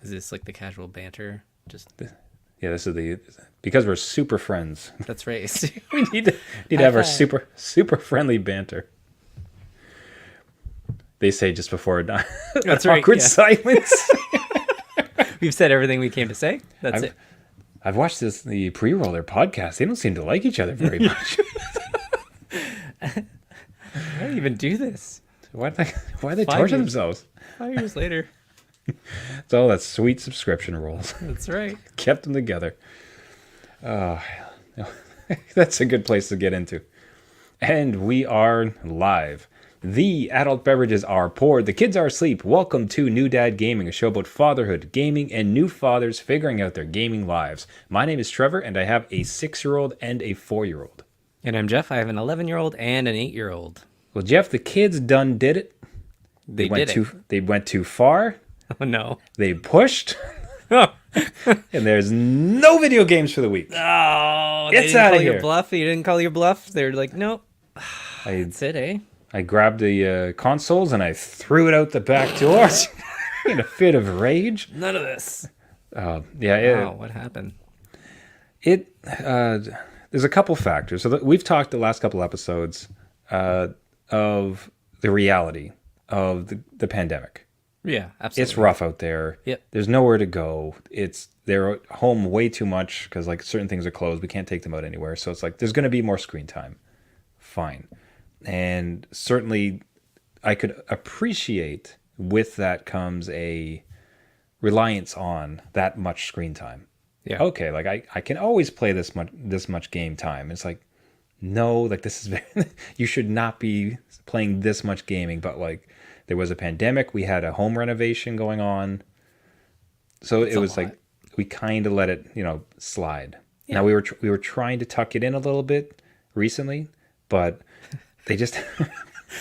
Is this like the casual banter? Just Yeah, this is because we're super friends. that's right. We need to High have our five. super friendly banter. They say just before an That's right. awkward Yeah, silence. we've said everything we came to say. That's I've it. I've watched the pre-roller podcast. They don't seem to like each other very much. How do you even do this? Why they 5 torture years. themselves? 5 years later. It's all that sweet subscription rolls. That's right. Kept them together. Oh, that's a good place to get into. And we are live. The adult beverages are poured. The kids are asleep. Welcome to New Dad Gaming, a show about fatherhood, gaming, and new fathers figuring out their gaming lives. My name is Trevor, and I have a 6-year-old and a 4-year-old. And I'm Jeff. I have an 11-year-old and an 8-year-old. Well, Jeff, the kids done did it. They did it. They went too far. Oh no. They pushed. Oh, And there's no video games for the week. they It's didn't outta call your here. bluff. You didn't call your bluff. They're like, nope. I That's it, eh? I grabbed the consoles and I threw it out the back door in a fit of rage. None of this. Yeah, Wow, what happened? there's a couple factors. So we've talked the last couple episodes of the reality of the pandemic. Yeah, absolutely. It's rough out there. Yep. There's nowhere to go. They're home way too much because like certain things are closed. We can't take them out anywhere. So it's like there's going to be more screen time. Fine. And certainly I could appreciate with that comes a reliance on that much screen time. Yeah. Okay, like I can always play this much game time. It's like no, like this is very, you should not be playing this much gaming, but like there was a pandemic, we had a home renovation going on. So It's it a was lot. like we kind of let it, slide. Yeah. Now we were trying to tuck it in a little bit recently, but they just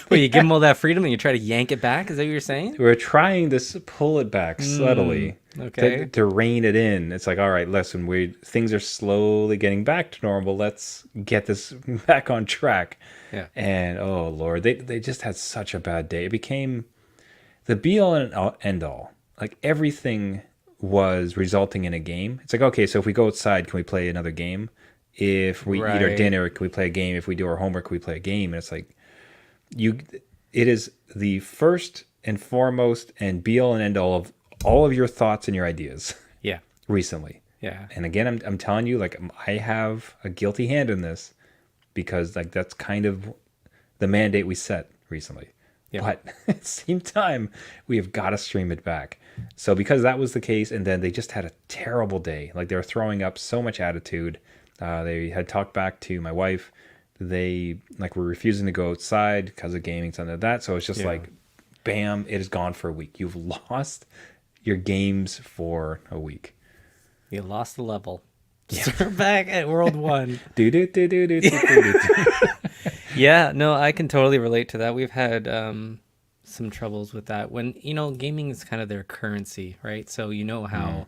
Well, you give them all that freedom and you try to yank it back? Is that what you're saying? we were trying to pull it back subtly okay. to rein it in. It's like, all right, listen, things are slowly getting back to normal. Let's get this back on track. Yeah. And oh Lord, they just had such a bad day. It became the be all and end all. Like everything was resulting in a game. It's like, okay, so if we go outside, can we play another game? If we eat our Right. dinner, can we play a game? If we do our homework, can we play a game? And it's like it is the first and foremost and be all and end all of all of your thoughts and your ideas Yeah. recently. Yeah. And again, I'm telling you, like I have a guilty hand in this because like that's kind of the mandate we set recently. Yeah. But at the same time, we have got to stream it back. So because that was the case, and then they just had a terrible day. Like they were throwing up so much attitude. They had talked back to my wife. They like were refusing to go outside because of gaming, something like that. So it's just Yeah. like, bam, it is gone for a week. You've lost your games for a week. You lost the level. Start back at World 1. Do do do do do do do. Yeah, no, I can totally relate to that. We've had some troubles with that when, gaming is kind of their currency, right? So you know how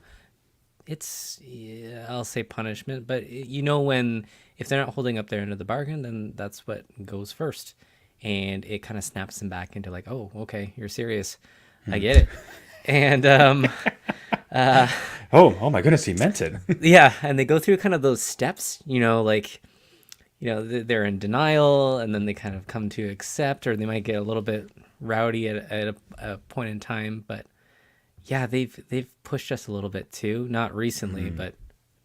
it's, yeah, I'll say punishment, but when if they're not holding up their end of the bargain, then that's what goes first. And it kind of snaps them back into like, oh, okay, you're serious. I get it. And Oh my goodness, he meant it. yeah, and they go through kind of those steps, they're in denial and then they kind of come to accept, or they might get a little bit rowdy at a point in time. But yeah, they've pushed us a little bit too, not recently, but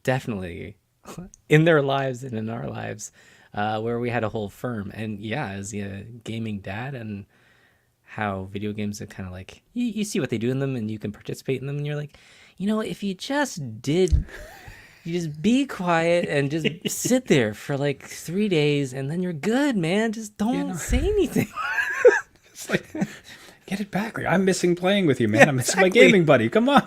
definitely in their lives and in our lives, where we had a whole firm. And yeah, as a gaming dad, and how video games are kind of like, you see what they do in them and you can participate in them, and you're like, if you just did, you just be quiet and just sit there for like 3 days and then you're good, man. Just don't say anything. It's like, get it back. Like, I'm missing playing with you, man. Yeah, I'm missing my exactly. gaming buddy. Come on.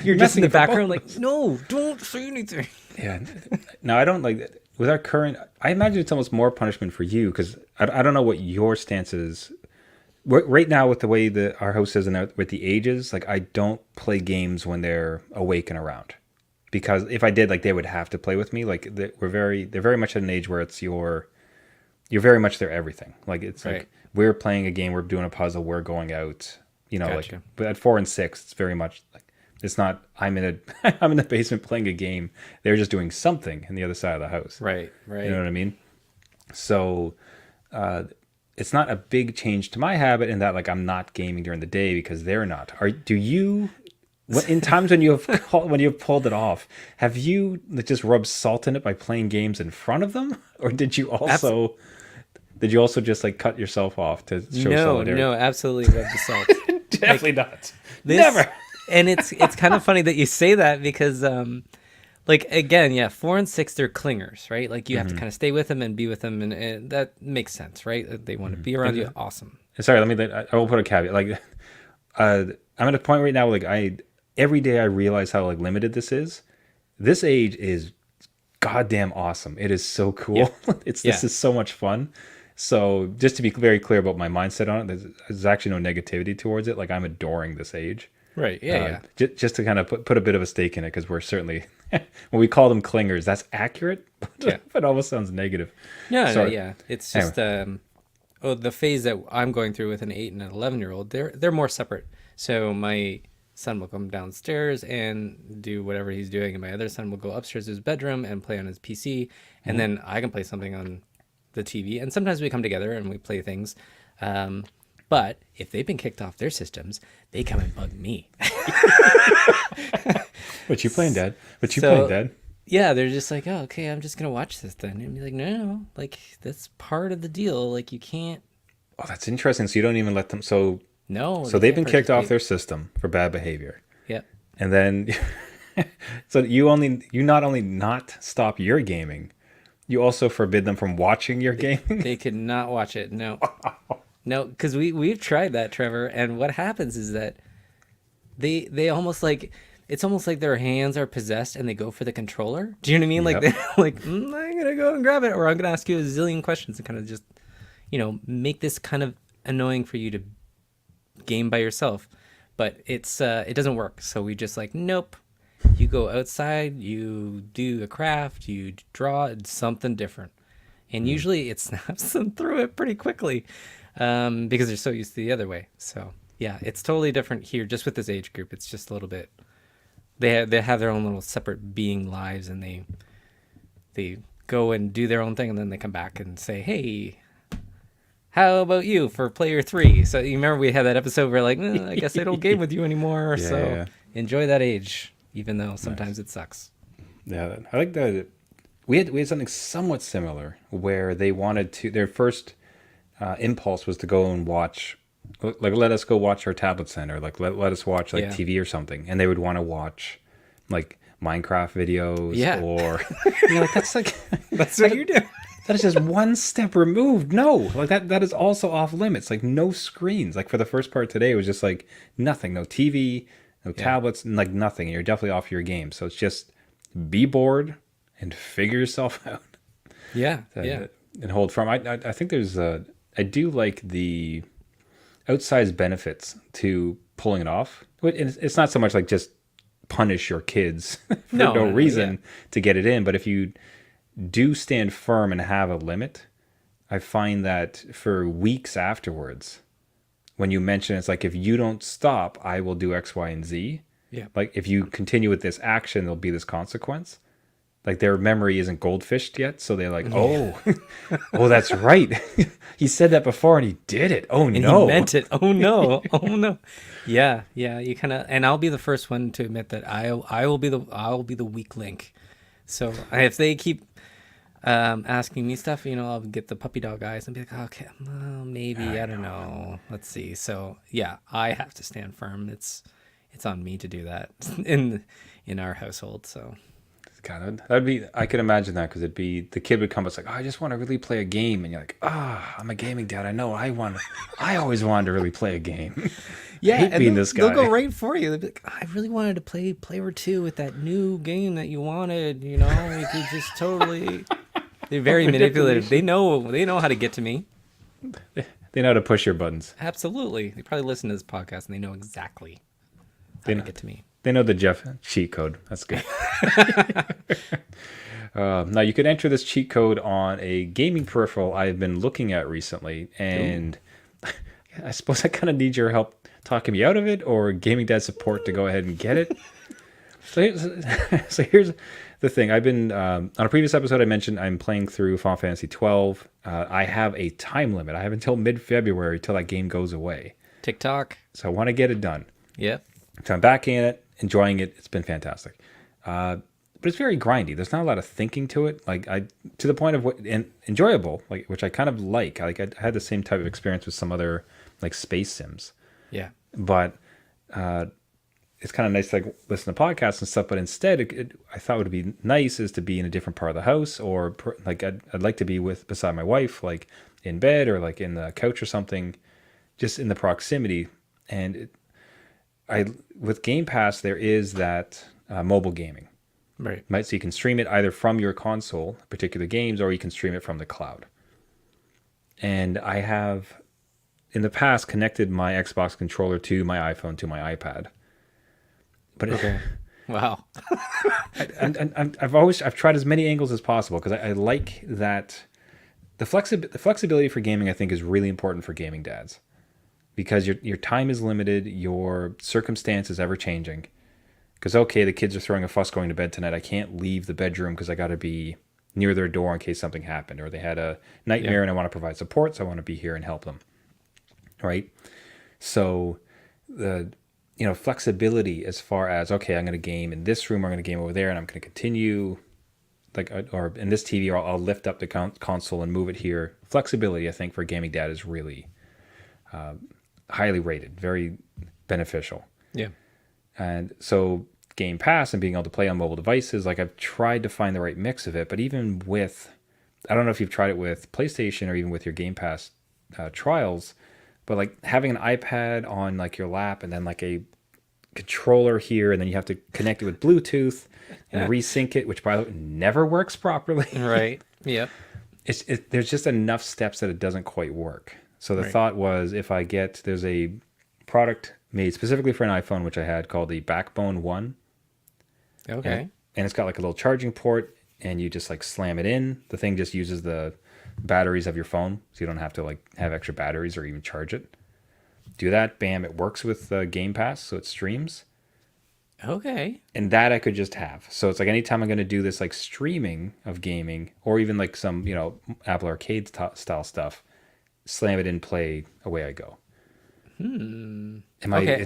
You're just in messing the it for background both like, no, don't say anything. Yeah. No, I don't like that. With our current, I imagine it's almost more punishment for you because I don't know what your stance is. Right now, with the way that our house is and with the ages, like I don't play games when they're awake and around, because if I did, like they would have to play with me. Like they're very much at an age where it's you're very much their everything. Like it's Right. like we're playing a game, we're doing a puzzle, we're going out, You know, like, Gotcha. but at 4 and 6, it's very much like it's not. I'm in a I'm in the basement playing a game. They're just doing something in the other side of the house. Right, right. You know what I mean? So it's not a big change to my habit in that like I'm not gaming during the day because they're not. Do you? In times when when you've pulled it off, have you like, just rubbed salt in it by playing games in front of them, or did you also just like cut yourself off to show No, solidarity? no, absolutely rub the salt. Definitely not. This, Never. And it's kind of funny that you say that because like again, yeah, 4 and 6 they're clingers, right? Like you have to kind of stay with them and be with them, and that makes sense, right? That they want to be around you. Awesome. Sorry, I will put a caveat. Like, I'm at a point right now. Like, every day I realize how like limited this is. This age is goddamn awesome. It is so cool. Yeah. This is so much fun. So just to be very clear about my mindset on it, there's actually no negativity towards it. Like I'm adoring this age. Right. Yeah. Yeah. Just to kind of put a bit of a stake in it because we're certainly when we call them clingers, that's accurate, but it almost sounds negative. No, Sorry. yeah. It's just the phase that I'm going through with an 8 and an 11-year-old. They're more separate. So my son will come downstairs and do whatever he's doing, and my other son will go upstairs to his bedroom and play on his PC, and then I can play something on the TV. And sometimes we come together and we play things. But if they've been kicked off their systems, they come and bug me. What you playing, Dad? What you So- playing, Dad? Yeah, they're just like, oh, okay, I'm just gonna watch this then, and be like, no, like that's part of the deal. Like you can't. Oh, that's interesting. So you don't even let them. So No. they've been kicked off their system for bad behavior, Yeah. and then so you not only not stop your gaming, you also forbid them from watching your gaming. They could not watch it. No. No, because we've tried that, Trevor, and what happens is that they almost like it's almost like their hands are possessed and they go for the controller. Do you know what I mean? Like Yep. they're like, I'm gonna go and grab it, or I'm gonna ask you a zillion questions and kind of just, make this kind of annoying for you to game by yourself. But it doesn't work. So we just like, nope. You go outside, you do a craft, you draw something different, and usually it snaps them through it pretty quickly, because they're so used to the other way. So yeah, it's totally different here, just with this age group. It's just a little bit. They have their own little separate being lives, and they go and do their own thing, and then they come back and say, hey, how about you for player 3? So you remember we had that episode where like, I guess I don't game with you anymore. Yeah, So yeah. Enjoy that age, even though sometimes it sucks. Yeah, I like that. We had something somewhat similar where they wanted to. Their first impulse was to go and watch, like, let us go watch our tablet center, like let us watch like Yeah. TV or something, and they would want to watch like Minecraft videos, Yeah. or like that's like That's what you do. that is just one step removed. No, like that is also off limits. Like no screens. Like for the first part today, it was just like nothing, no TV, no tablets, and like nothing. And you're definitely off your game. So it's just be bored and figure yourself out. Yeah, yeah. And hold firm. I think there's I do like the outsized benefits to pulling it off. It's not so much like just punish your kids for no reason to get it in, but if you do stand firm and have a limit, I find that for weeks afterwards, when you mention it's like, if you don't stop, I will do X, Y, and Z. Yeah. Like if you continue with this action, there'll be this consequence. Like their memory isn't goldfished yet, so they're like, "Oh, oh, that's right. He said that before, and he did it. Oh And no, he meant it. Oh no. Oh no. Yeah, yeah. You kind of, and I'll be the first one to admit that I will be the weak link. So if they keep asking me stuff, I'll get the puppy dog eyes and be like, okay, well, maybe I don't know. Let's see. So yeah, I have to stand firm. It's on me to do that in our household. So. God, that'd be. I could imagine that because it'd be the kid would come. It's like, oh, I just want to really play a game, and you're like, I'm a gaming dad. I know. I always wanted to really play a game. Yeah, I hate and being this guy. They'll go right for you. They'll be like, I really wanted to play Player 2 with that new game that you wanted. You could just totally. They're very manipulative. They know how to get to me. They know how to push your buttons. Absolutely. They probably listen to this podcast and they know exactly how to get to me. They know the Jeff cheat code. That's good. Now you can enter this cheat code on a gaming peripheral I've been looking at recently, and I suppose I kind of need your help talking me out of it, or Gaming Dad support to go ahead and get it. So here's the thing. I've been on a previous episode. I mentioned I'm playing through Final Fantasy 12. I have a time limit. I have until mid-February till that game goes away. TikTok. So I want to get it done. Yep. So I'm back in it, enjoying it. It's been fantastic. But it's very grindy. There's not a lot of thinking to it. Like to the point of enjoyable, like which I kind of like. I had the same type of experience with some other like space sims. Yeah. But it's kind of nice to like listen to podcasts and stuff. But instead, I thought would be nice is to be in a different part of the house, or like I'd like to be beside my wife, like in bed or like in the couch or something, just in the proximity. And with Game Pass, there is that mobile gaming. Right. So you can stream it either from your console, particular games, or you can stream it from the cloud. And I have, in the past, connected my Xbox controller to my iPhone to my iPad. But Okay. Wow. I've tried as many angles as possible because I like that the flexibility for gaming. I think is really important for gaming dads because your time is limited, your circumstance is ever changing. Because, okay, the kids are throwing a fuss going to bed tonight. I can't leave the bedroom because I got to be near their door in case something happened. Or they had a nightmare and I want to provide support, so I want to be here and help them. Right? So the flexibility as far as, okay, I'm going to game in this room, I'm going to game over there, and I'm going to continue, or in this TV, or I'll lift up the console and move it here. Flexibility, I think, for gaming dad is really highly rated, very beneficial. Yeah. And so Game Pass and being able to play on mobile devices, like I've tried to find the right mix of it, but even with, I don't know if you've tried it with PlayStation or even with your Game Pass trials, but like having an iPad on like your lap and then like a controller here, and then you have to connect it with Bluetooth and resync it, which by the way never works properly. Right. Yep. There's just enough steps that it doesn't quite work. So the thought was, if there's a product made specifically for an iPhone, which I had, called the Backbone One. Okay. And it's got like a little charging port, and you just like slam it in. The thing just uses the batteries of your phone, so you don't have to like have extra batteries or even charge it. Do that, bam, it works with Game Pass, so it streams. Okay. And that I could just have. So it's like anytime I'm going to do this like streaming of gaming, or even like some, Apple Arcade style stuff, slam it in, play, away I go.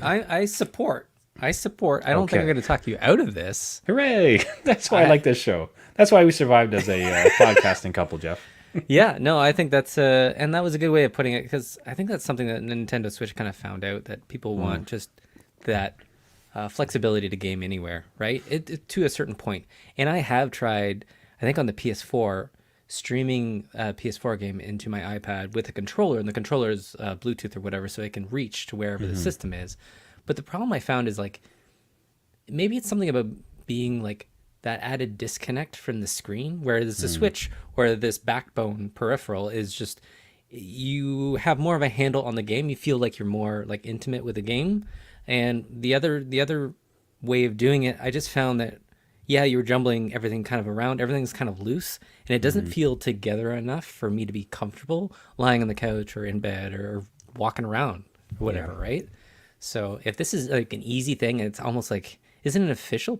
I support. I don't think I'm going to talk you out of this. Hooray! That's why I like this show. That's why we survived as a podcasting couple, Jeff. Yeah, no, I think that's and that was a good way of putting it, because I think that's something that Nintendo Switch kind of found out, that people want just that flexibility to game anywhere, right? It to a certain point. And I have tried, I think on the PS4, streaming a PS4 game into my iPad with a controller, and the controller is Bluetooth or whatever, so it can reach to wherever the system is. But the problem I found is like, maybe it's something about being like that added disconnect from the screen, whereas the Switch or this Backbone peripheral is just, you have more of a handle on the game. You feel like you're more like intimate with the game. And the other way of doing it, I just found that, yeah, you're jumbling everything kind of around. Everything's kind of loose, and it doesn't feel together enough for me to be comfortable lying on the couch or in bed or walking around or whatever, right? So if this is like an easy thing, and it's almost like, isn't it an official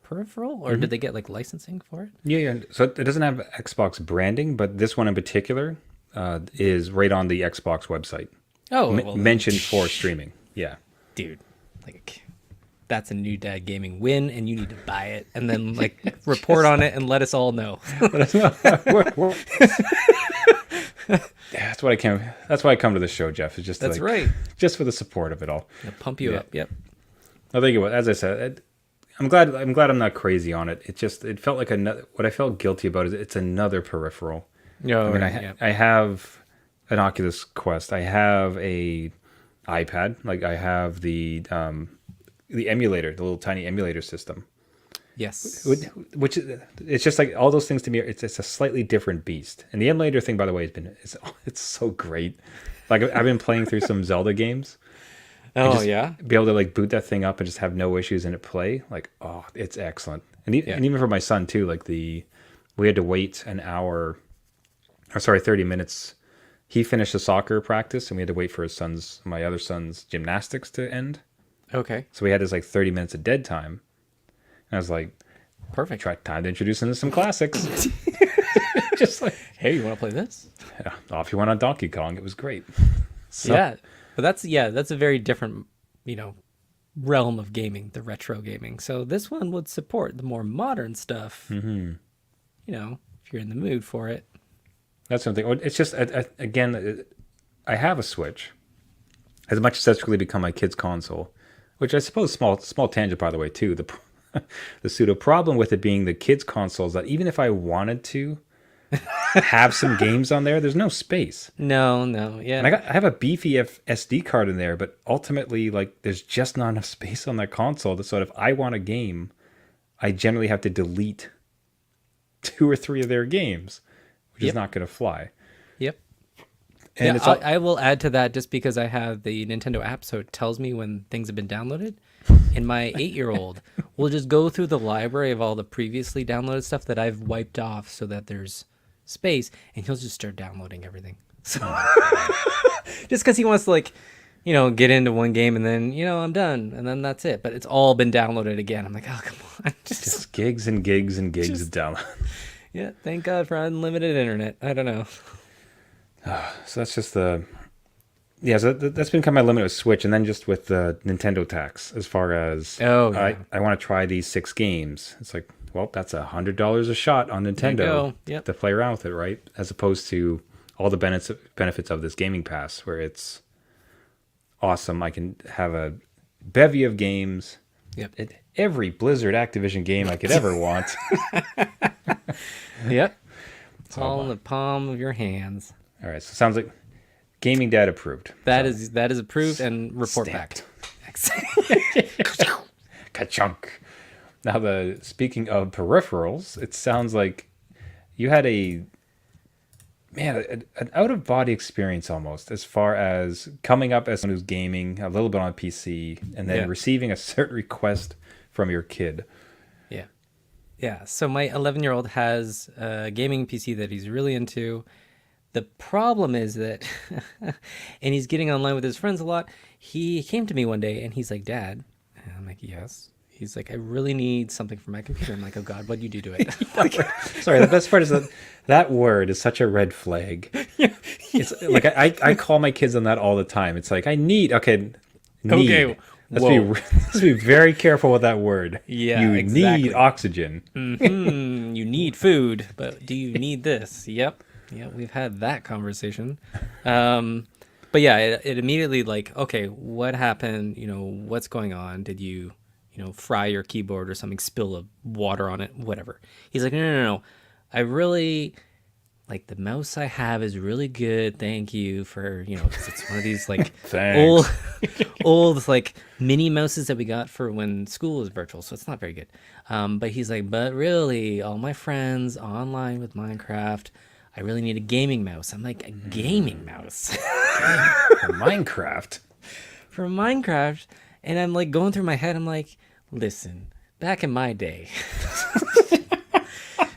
peripheral, or did they get like licensing for it? Yeah. So it doesn't have Xbox branding, but this one in particular is right on the Xbox website. Oh, well, mentioned for streaming. Yeah. Dude, like, that's a new dad gaming win, and you need to buy it and then like report on it and let us all know. That's what I came. That's why I come to the show, Jeff. Is just That's like, right. just for the support of it all. It'll pump you up. Yep. I think it was, as I said, I'm glad I'm not crazy on it. It felt like another. What I felt guilty about is it's another peripheral. No, I have an Oculus Quest. I have a iPad. Like I have the emulator, the little tiny emulator system. Yes. Which it's just like all those things to me. It's a slightly different beast. And the emulator thing, by the way, it's so great. Like I've been playing through some Zelda games. Oh yeah. Be able to like boot that thing up and just have no issues in it play. Like, oh, it's excellent. And even for my son too. Like we had to wait 30 minutes he finished the soccer practice, and we had to wait for my other son's gymnastics to end. Okay. So we had this like 30 minutes of dead time. And I was like, Perfect. try time to introduce him to some classics. Just like, Hey, you want to play this? yeah, off he went on Donkey Kong. It was great. So, Yeah. But that's a very different, realm of gaming, the retro gaming. So this one would support the more modern stuff. Mm-hmm. If you're in the mood for it. that's something. It's just, again, I have a Switch. As much as that's really become my kid's console, which I suppose small tangent, by the way, too. The pseudo problem with it being the kids' consoles that even if I wanted to have some games on there, there's no space. No, yeah. And I have a beefy SD card in there, but ultimately, like, there's just not enough space on that console. So if I want a game, I generally have to delete 2 or 3 of their games, which is not going to fly. Yep. And Yeah, it's all, I will add to that just because I have the Nintendo app, so it tells me when things have been downloaded. And my 8-year-old will just go through the library of all the previously downloaded stuff that I've wiped off so that there's space, and he'll just start downloading everything. So just because he wants to, get into one game and then, I'm done, and then that's it. But it's all been downloaded again. I'm like, oh, come on. just gigs and gigs and gigs of download. Yeah, thank God for unlimited internet. I don't know. So that's just so that's been kind of my limit with Switch, and then just with the Nintendo tax, as far as I want to try these 6 games. It's like, well, that's $100 a shot on Nintendo to play around with it, right? As opposed to all the benefits of this gaming pass, where it's awesome. I can have a bevy of games. Yep. Every Blizzard Activision game I could ever want. Yep. It's all in the palm of your hands. All right, so it sounds like Gaming Dad approved. That is approved and report Stamped. back. Ka-chunk. Now, speaking of peripherals, it sounds like you had an out-of-body experience almost, as far as coming up as someone who's gaming a little bit on PC and then receiving a certain request from your kid. Yeah. Yeah. So my 11-year-old has a gaming PC that he's really into. The problem is that, and he's getting online with his friends a lot. He came to me one day and he's like, Dad, and I'm like, yes. He's like, I really need something for my computer. I'm like, oh God, what do you do to it? Sorry, the best part is that word is such a red flag. It's like I call my kids on that all the time. It's like, need. Okay. Let's be very careful with that word. Yeah, you exactly. need oxygen. Mm-hmm. You need food, but do you need this? Yep. Yeah, we've had that conversation. But yeah, it immediately okay, what happened? What's going on? Did you, fry your keyboard or something, spill a water on it, whatever. He's like, no. I really, the mouse I have is really good. Thank you for, 'cause it's one of these old mini mouses that we got for when school was virtual. So it's not very good. But he's like, but really all my friends online with Minecraft, I really need a gaming mouse. I'm like, a gaming mouse For Minecraft. for Minecraft. And I'm going through my head. I'm like, listen, back in my day,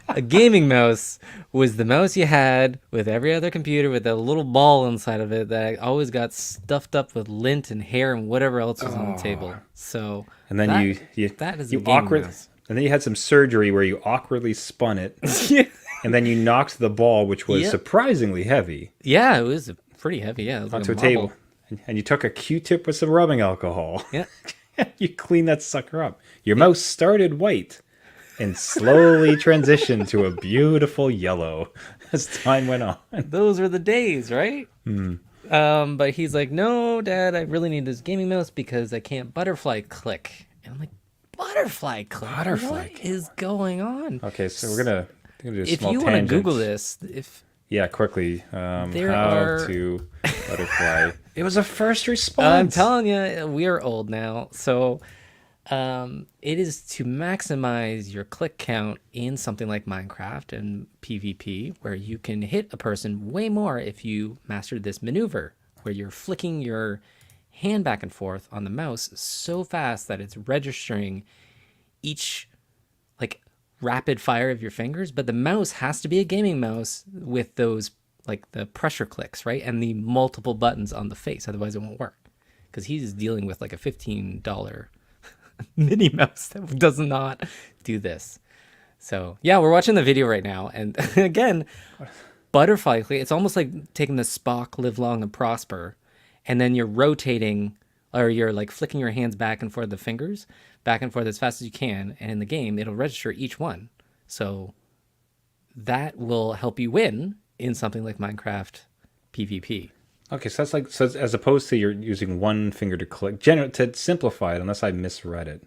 a gaming mouse was the mouse you had with every other computer with a little ball inside of it that always got stuffed up with lint and hair and whatever else was on the table. So and then that is you a gaming awkward, mouse. and then you had some surgery where you awkwardly spun it, and then you knocked the ball, which was surprisingly heavy, Yeah, it was pretty heavy. Yeah, it was onto like a a marble. table, and you took a Q-tip with some rubbing alcohol. Yeah. You clean that sucker up. Your mouse started white and slowly transitioned to a beautiful yellow as time went on. Those were the days, right? But he's like, no, Dad, I really need this gaming mouse because I can't butterfly click. And I'm like, butterfly click? What is going on? Okay, so we're gonna do a If small you want to tangent. Google this, Quickly. There how are- to butterfly. It was a first response. I'm telling you, we are old now. So it is to maximize your click count in something like Minecraft and PvP, where you can hit a person way more if you mastered this maneuver, where you're flicking your hand back and forth on the mouse so fast that it's registering each rapid fire of your fingers. But the mouse has to be a gaming mouse with those like the pressure clicks, right? And the multiple buttons on the face. Otherwise it won't work. Because he's dealing with like a $15 Minnie Mouse that does not do this. So yeah, we're watching the video right now. And again, butterfly click, it's almost like taking the Spock Live Long and Prosper, and then you're rotating, or you're like flicking your hands back and forth, the fingers back and forth as fast as you can, and in the game it'll register each one. So that will help you win in something like Minecraft PvP. Okay, so that's like, so as opposed to you're using one finger to click, to simplify it, unless I misread it,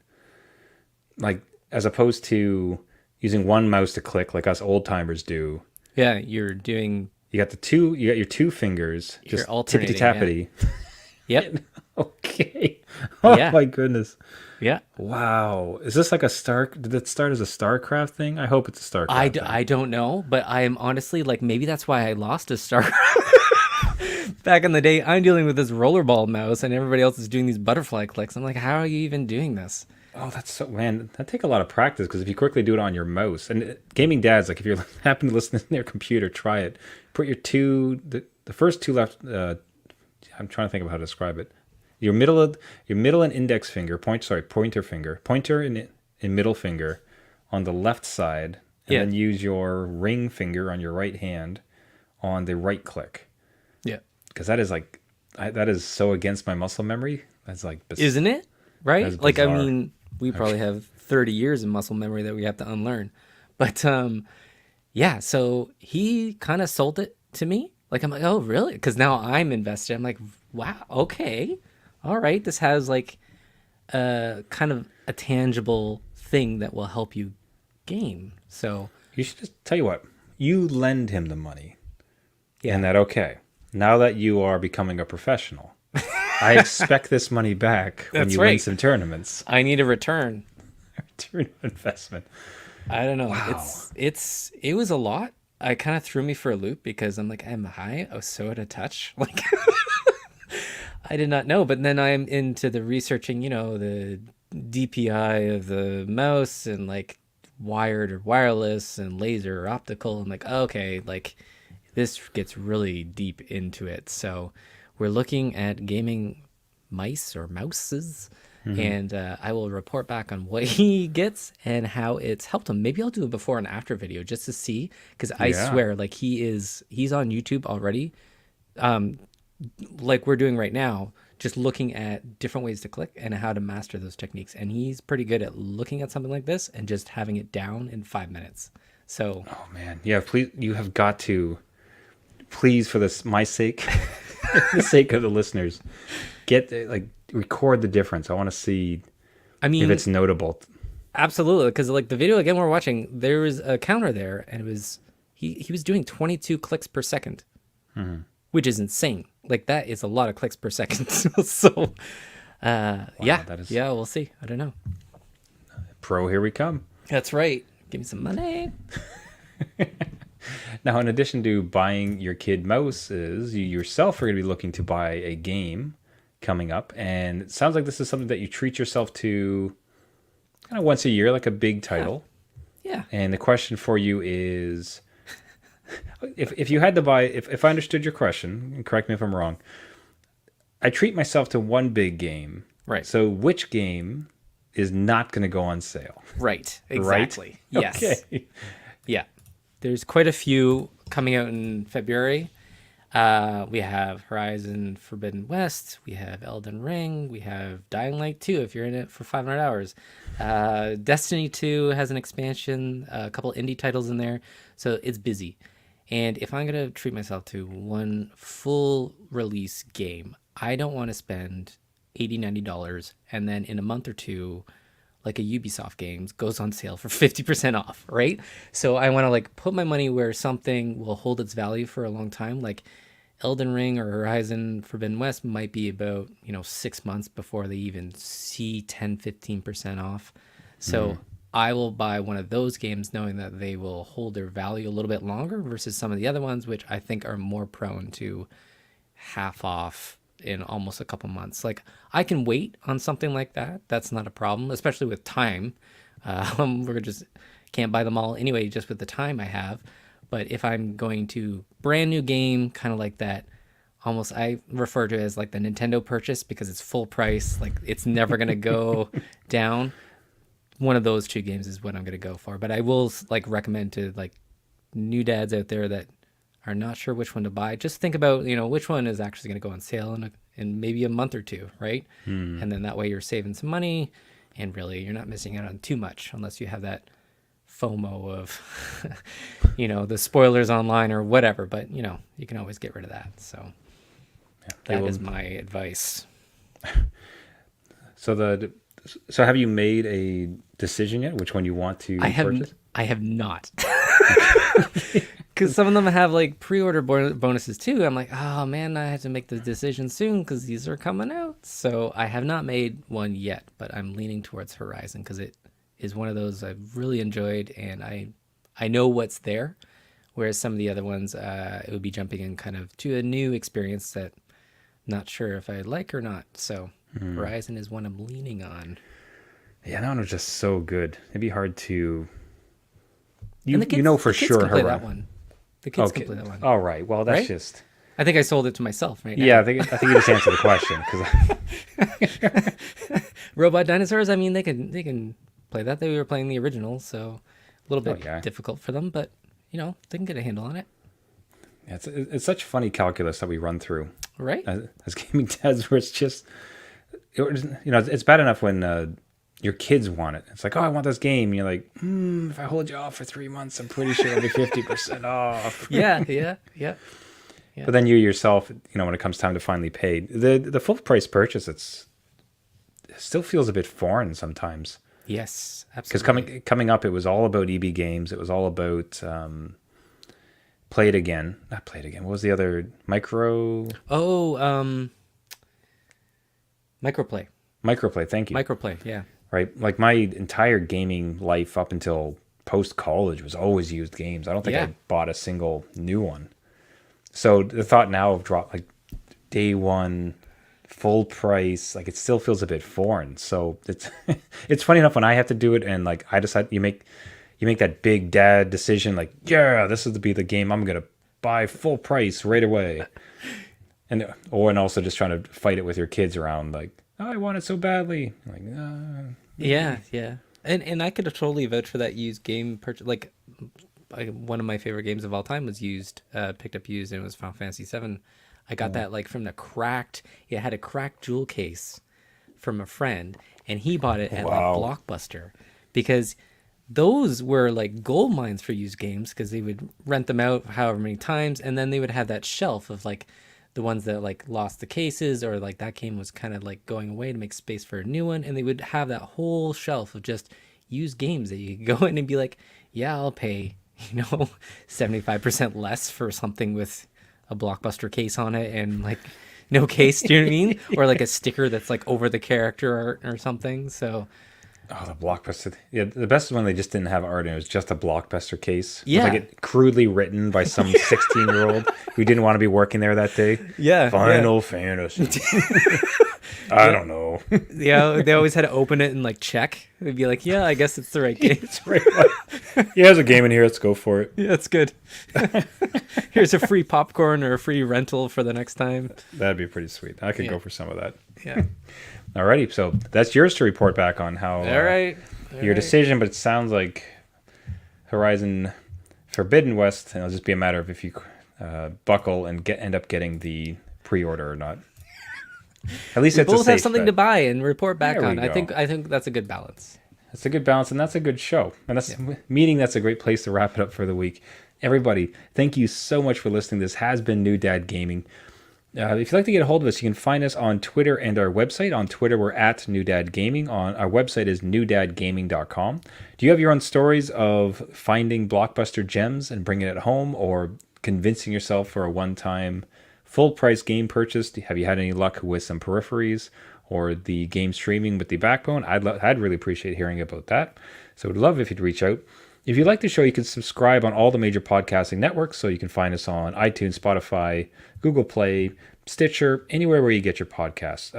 like as opposed to using one mouse to click like us old timers do. Yeah, you're doing. You got your two fingers, You're just alternating, tippity tappity. Yep. Okay. Oh Yeah. my goodness. Yeah. Wow. Is this like a did it start as a StarCraft thing? I hope it's a StarCraft thing. I don't know, but I am honestly like, maybe that's why I lost a star. Back in the day, I'm dealing with this rollerball mouse and everybody else is doing these butterfly clicks. I'm like, how are you even doing this? Oh, that's so, man, that take a lot of practice, because if you quickly do it on your mouse, and gaming dads, like if you're happen to listen to their computer, try it. Put your the first two left, I'm trying to think of how to describe it. Your middle and index finger, pointer finger, pointer and middle finger on the left side, and then use your ring finger on your right hand on the right click. Yeah. Because that is like, that is so against my muscle memory. That's like, Isn't it? Right? That's Like, I bizarre. mean, we probably have 30 years of muscle memory that we have to unlearn. But yeah, so he kind of sold it to me. Like, I'm like, oh, really? Because now I'm invested. I'm like, wow, okay. All right. This has like kind of a tangible thing that will help you game. So You should just tell you what, you lend him the money. yeah. And that, okay, now that you are becoming a professional, I expect this money back when That's you win right. some tournaments. I need a return. Return on investment. I don't know. Wow. It was a lot. I kind of threw me for a loop because I'm like, am I so out of touch? Like, I did not know. But then I'm into the researching, the DPI of the mouse and like wired or wireless and laser or optical. And like, okay, like this gets really deep into it. So we're looking at gaming mice or mouses. And I will report back on what he gets and how it's helped him. Maybe I'll do a before and after video just to see, because I Yeah. swear, like he's on YouTube already, like we're doing right now, just looking at different ways to click and how to master those techniques. And he's pretty good at looking at something like this and just having it down in 5 minutes. So Oh man, yeah. Please, you have got to. Please, for this, my sake, the sake of the listeners, record the difference. I want to see I mean, if it's notable. absolutely, because like the video again we're watching, there was a counter there, and it was he was doing 22 clicks per second, which is insane. Like that is a lot of clicks per second. So, yeah, that is- yeah, we'll see. I don't know. Pro, here we come. That's right. Give me some money. Now, in addition to buying your kid mouses, you yourself are going to be looking to buy a game coming up. And it sounds like this is something that you treat yourself to kind of once a year, like a big title. Yeah. And the question for you is, if you had to buy, if I understood your question, and correct me if I'm wrong, I treat myself to one big game. Right. So which game is not going to go on sale? Right. Right? Exactly. Yes. Okay. Yeah. There's quite a few coming out in February. We have Horizon Forbidden West. We have Elden Ring. We have Dying Light 2 if you're in it for 500 hours. Destiny 2 has an expansion, a couple indie titles in there. So it's busy. And if I'm going to treat myself to one full release game, I don't want to spend $80, $90 and then in a month or two, like a Ubisoft games goes on sale for 50% off, right? So I want to like put my money where something will hold its value for a long time. Like Elden Ring or Horizon Forbidden West might be about, 6 months before they even see 10, 15% off. So I will buy one of those games knowing that they will hold their value a little bit longer versus some of the other ones, which I think are more prone to half off in almost a couple months. Like I can wait on something like that. That's not a problem, especially with time. We're just can't buy them all anyway, just with the time I have. But if I'm going to brand new game, kind of like that, almost I refer to it as like the Nintendo purchase because it's full price, like it's never gonna go down. One of those two games is what I'm gonna go for. But I will like recommend to like new dads out there that are not sure which one to buy. Just think about which one is actually gonna go on sale in maybe a month or two, right? And then that way you're saving some money, and really you're not missing out on too much unless you have that FOMO of the spoilers online or whatever. But you can always get rid of that. So that is my advice. So so have you made a decision yet? Which one you want to purchase? I have not. Because some of them have like pre-order bonuses too. I'm like, oh man, I have to make the decision soon because these are coming out. So I have not made one yet, but I'm leaning towards Horizon because it is one of those I've really enjoyed, and I know what's there. Whereas some of the other ones, it would be jumping in kind of to a new experience that I'm not sure if I like or not. So Horizon is one I'm leaning on. Yeah, that one was just so good. It'd be hard to. For the kids sure. Can play that one. The kids can play that one. All right. Well, that's Right? just. I think I sold it to myself right now. Yeah, I think you just answered the question because. Robot dinosaurs. I mean, they can play that. They were playing the original, so a little bit difficult for them, but they can get a handle on it. Yeah, it's such funny calculus that we run through, Right? as gaming dads, where it's just, it's bad enough when your kids want it. It's like, oh, I want this game. And you're like, if I hold you off for 3 months, I'm pretty sure it'll be 50% off. Yeah. But then you yourself, when it comes time to finally pay, the full price purchase, it still feels a bit foreign sometimes. Yes, Because absolutely. coming up, it was all about EB Games. It was all about Play It Again. Not Play It Again. What was the other? Microplay. Microplay. Thank you. Microplay. Yeah. Right. Like my entire gaming life up until post college was always used games. I don't think I bought a single new one. So the thought now of like day one, full price, like it still feels a bit foreign. So it's funny enough when I have to do it and like I decide you make that big dad decision like, yeah, this is to be the game I'm gonna buy full price right away. And also just trying to fight it with your kids around like, oh, I want it so badly. Like, Yeah. And I could have totally vouched for that used game purchase. Like one of my favorite games of all time was picked up used, and it was Final Fantasy VII. I got that like from it had a cracked jewel case from a friend, and he bought it at like Blockbuster because those were like gold mines for used games because they would rent them out however many times, and then they would have that shelf of like the ones that like lost the cases or like that game was kind of like going away to make space for a new one, and they would have that whole shelf of just used games that you could go in and be like, yeah, I'll pay 75% less for something with a Blockbuster case on it and like no case, do you know what I mean? Or like a sticker that's like over the character art or something. So oh, the Blockbuster. Yeah, the best one they just didn't have art in. It was just a Blockbuster case. Yeah. It was like it crudely written by some 16-year-old who didn't want to be working there that day. Yeah. Final Fantasy. I don't know. Yeah, they always had to open it and like check. They'd be like, yeah, I guess it's the right game. It's right. Yeah, there's a game in here. Let's go for it. Yeah, that's good. Here's a free popcorn or a free rental for the next time. That'd be pretty sweet. I could go for some of that. Yeah. Alrighty, so that's yours to report back on how All right. your decision, but it sounds like Horizon Forbidden West, and it'll just be a matter of if you buckle and end up getting the pre-order or not. At least We it's a both have safe something bet. to buy and report back There we on. I go. think that's a good balance. That's a good balance, and that's a good show. And that's a great place to wrap it up for the week. Everybody, thank you so much for listening. This has been New Dad Gaming. If you'd like to get a hold of us, you can find us on Twitter and our website. On Twitter, we're at New Dad Gaming. On our website is newdadgaming.com. Do you have your own stories of finding Blockbuster gems and bringing it home, or convincing yourself for a one-time full-price game purchase? Have you had any luck with some peripheries or the game streaming with the Backbone? I'd really appreciate hearing about that. So I'd love if you'd reach out. If you like the show, you can subscribe on all the major podcasting networks. So you can find us on iTunes, Spotify, Google Play, Stitcher, anywhere where you get your podcasts.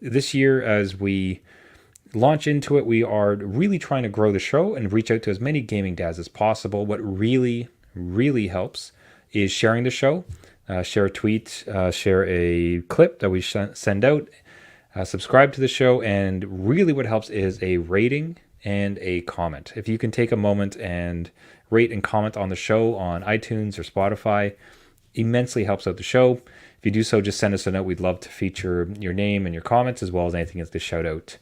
This year, as we launch into it, we are really trying to grow the show and reach out to as many gaming dads as possible. What really, really helps is sharing the show. Share a tweet, share a clip that we send out, subscribe to the show, and really what helps is a rating and a comment. If you can take a moment and rate and comment on the show on iTunes or Spotify, immensely helps out the show. If you do so, just send us a note. We'd love to feature your name and your comments as well as anything else to shout out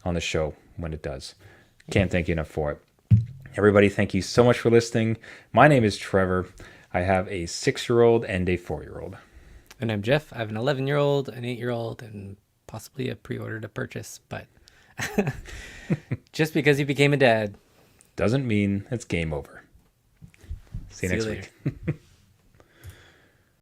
on the show when it does. Can't thank you enough for it. Everybody, thank you so much for listening. My name is Trevor. I have a 6-year-old and a 4-year-old. And I'm Jeff. I have an 11-year-old, an 8-year-old, and possibly a pre-order to purchase. But just because he became a dad doesn't mean it's game over. See you next later. week.